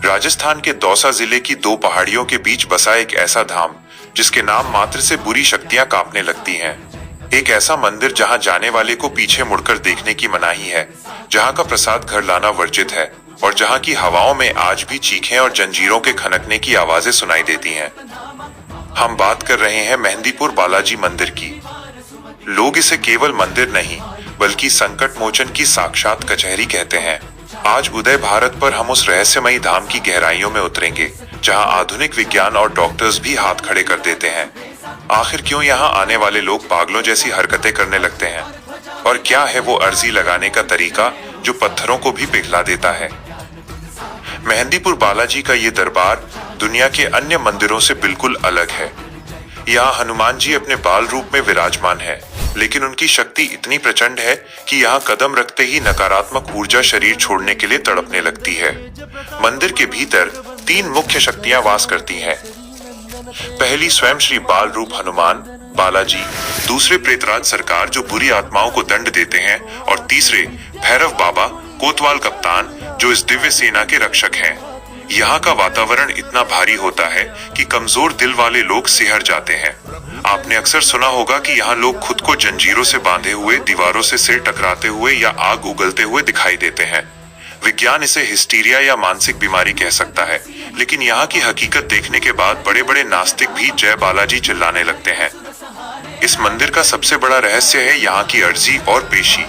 राजस्थान के दौसा जिले की दो पहाड़ियों के बीच बसा एक ऐसा धाम जिसके नाम मात्र से बुरी शक्तियां कांपने लगती हैं। एक ऐसा मंदिर जहां जाने वाले को पीछे मुड़कर देखने की मनाही है, जहां का प्रसाद घर लाना वर्जित है और जहां की हवाओं में आज भी चीखें और जंजीरों के खनकने की आवाजें सुनाई देती हैं। हम बात कर रहे हैं मेहंदीपुर बालाजी मंदिर की। लोग इसे केवल मंदिर नहीं बल्कि संकट मोचन की साक्षात कचहरी कहते हैं। आज उदय भारत पर हम उस रहस्यमयी धाम की गहराइयों में उतरेंगे जहां आधुनिक विज्ञान और डॉक्टर्स भी हाथ खड़े कर देते हैं। आखिर क्यों यहां आने वाले लोग पागलों जैसी हरकतें करने लगते हैं, और क्या है वो अर्जी लगाने का तरीका जो पत्थरों को भी पिघला देता है। मेहंदीपुर बालाजी का ये दरबार दुनिया के अन्य मंदिरों से बिल्कुल अलग है। यहाँ हनुमान जी अपने बाल रूप में विराजमान है, लेकिन उनकी शक्ति इतनी प्रचंड है कि यहाँ कदम रखते ही नकारात्मक ऊर्जा शरीर छोड़ने के लिए तड़पने लगती है। मंदिर के भीतर 3 मुख्य शक्तियां वास करती हैं। पहली स्वयं श्री बाल रूप हनुमान बालाजी, दूसरे प्रेतराज सरकार जो बुरी आत्माओं को दंड देते हैं, और तीसरे भैरव बाबा कोतवाल कप्तान जो इस दिव्य सेना के रक्षक हैं। यहाँ का वातावरण इतना भारी होता है कि कमजोर दिल वाले लोग सिहर जाते हैं। आपने अक्सर सुना होगा कि यहाँ लोग खुद को जंजीरों से बांधे हुए, दीवारों से सिर टकराते हुए या आग उगलते हुए दिखाई देते हैं। विज्ञान इसे हिस्टीरिया या मानसिक बीमारी कह सकता है, लेकिन यहाँ की हकीकत देखने के बाद बड़े बड़े नास्तिक भी जय बालाजी चिल्लाने लगते हैं। इस मंदिर का सबसे बड़ा रहस्य है यहाँ की अर्जी और पेशी।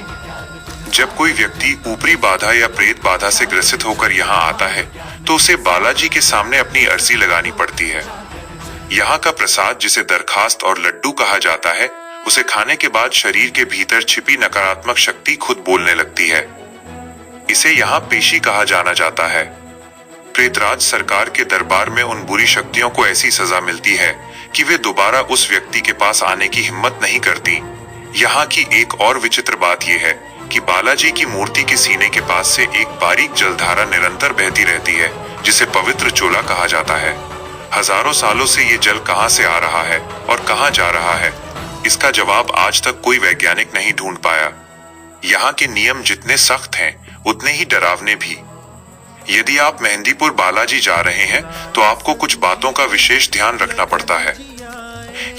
जब कोई व्यक्ति ऊपरी बाधा या प्रेत बाधा से ग्रसित होकर यहाँ आता है तो उसे बालाजी के सामने अपनी अर्जी लगानी पड़ती है। यहाँ का प्रसाद, जिसे दरखास्त और लड्डू कहा जाता है, उसे खाने के बाद शरीर के भीतर छिपी नकारात्मक शक्ति खुद बोलने लगती है। इसे यहाँ पेशी कहा जाना जाता है। प्रेतराज सरकार के दरबार में उन बुरी शक्तियों को ऐसी सजा मिलती है कि वे दोबारा उस व्यक्ति के पास आने की हिम्मत नहीं करती। यहाँ की एक और विचित्र बात यह है कि बालाजी की मूर्ति के सीने के पास से एक बारीक जलधारा निरंतर बहती रहती है, जिसे पवित्र चोला कहा जाता है। हजारों सालों से ये जल कहां से आ रहा है और कहां जा रहा है, इसका जवाब आज तक कोई वैज्ञानिक नहीं ढूंढ पाया। यहाँ के नियम जितने सख्त हैं, उतने ही डरावने भी। यदि आप मेहंदीपुर बालाजी जा रहे हैं तो आपको कुछ बातों का विशेष ध्यान रखना पड़ता है।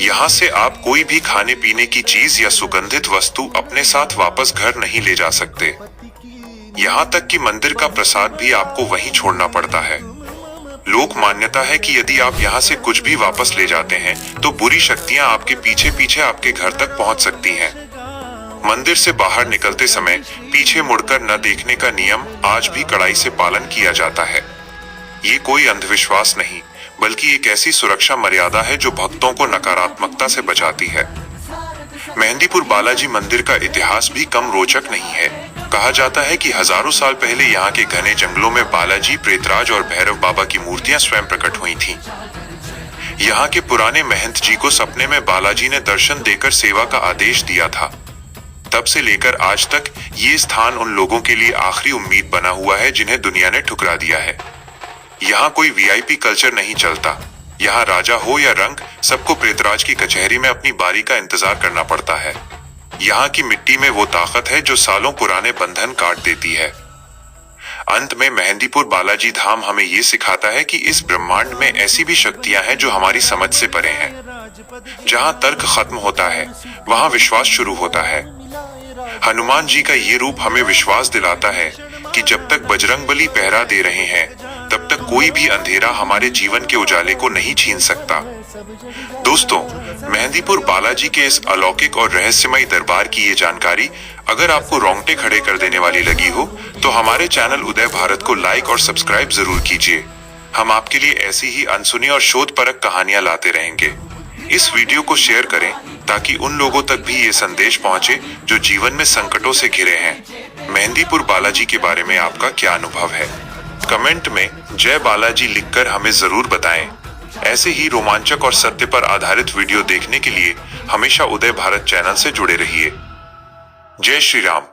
यहाँ से आप कोई भी खाने पीने की चीज या सुगंधित वस्तु अपने साथ वापस घर नहीं ले जा सकते। यहाँ तक कि मंदिर का प्रसाद भी आपको वहीं छोड़ना पड़ता है। लोक मान्यता है कि यदि आप यहाँ से कुछ भी वापस ले जाते हैं तो बुरी शक्तियां आपके पीछे पीछे आपके घर तक पहुंच सकती हैं। मंदिर से बाहर निकलते समय पीछे मुड़कर न देखने का नियम आज भी कड़ाई से पालन किया जाता है। ये कोई अंधविश्वास नहीं, बल्कि एक ऐसी सुरक्षा मर्यादा है जो भक्तों को नकारात्मकता से बचाती है। मेहंदीपुर बालाजी मंदिर का इतिहास भी कम रोचक नहीं है। कहा जाता है कि हजारों साल पहले यहाँ के घने जंगलों में बालाजी, प्रेतराज और भैरव बाबा की मूर्तियां स्वयं प्रकट हुई थीं। यहाँ के पुराने महंत जी को सपने में बालाजी ने दर्शन देकर सेवा का आदेश दिया था। तब से लेकर आज तक ये स्थान उन लोगों के लिए आखिरी उम्मीद बना हुआ है जिन्हें दुनिया ने ठुकरा दिया है। यहाँ कोई वीआईपी कल्चर नहीं चलता। यहाँ राजा हो या रंक, सबको प्रेतराज की कचहरी में अपनी बारी का इंतजार करना पड़ता है। यहाँ की मिट्टी में वो ताकत है जो सालों पुराने बंधन काट देती है। अंत में मेहंदीपुर बालाजी धाम हमें ये सिखाता है कि इस ब्रह्मांड में ऐसी भी शक्तियां हैं जो हमारी समझ से परे हैं। जहाँ तर्क खत्म होता है, वहाँ विश्वास शुरू होता है। हनुमान जी का ये रूप हमें विश्वास दिलाता है कि जब तक बजरंगबली पहरा दे रहे हैं, तब तक कोई भी अंधेरा हमारे जीवन के उजाले को नहीं छीन सकता। दोस्तों, मेहंदीपुर बालाजी के इस अलौकिक और रहस्यमयी दरबार की ये जानकारी अगर आपको रोंगटे खड़े कर देने वाली लगी हो तो हमारे चैनल उदय भारत को लाइक और सब्सक्राइब जरूर कीजिए। हम आपके लिए ऐसी ही अनसुनी और शोधपरक कहानियां लाते रहेंगे। इस वीडियो को शेयर करें ताकि उन लोगों तक भी ये संदेश पहुंचे जो जीवन में संकटों से घिरे हैं। मेहंदीपुर बालाजी के बारे में आपका क्या अनुभव है? कमेंट में जय बालाजी लिखकर हमें जरूर बताएं। ऐसे ही रोमांचक और सत्य पर आधारित वीडियो देखने के लिए हमेशा उदय भारत चैनल से जुड़े रहिए। जय श्री राम।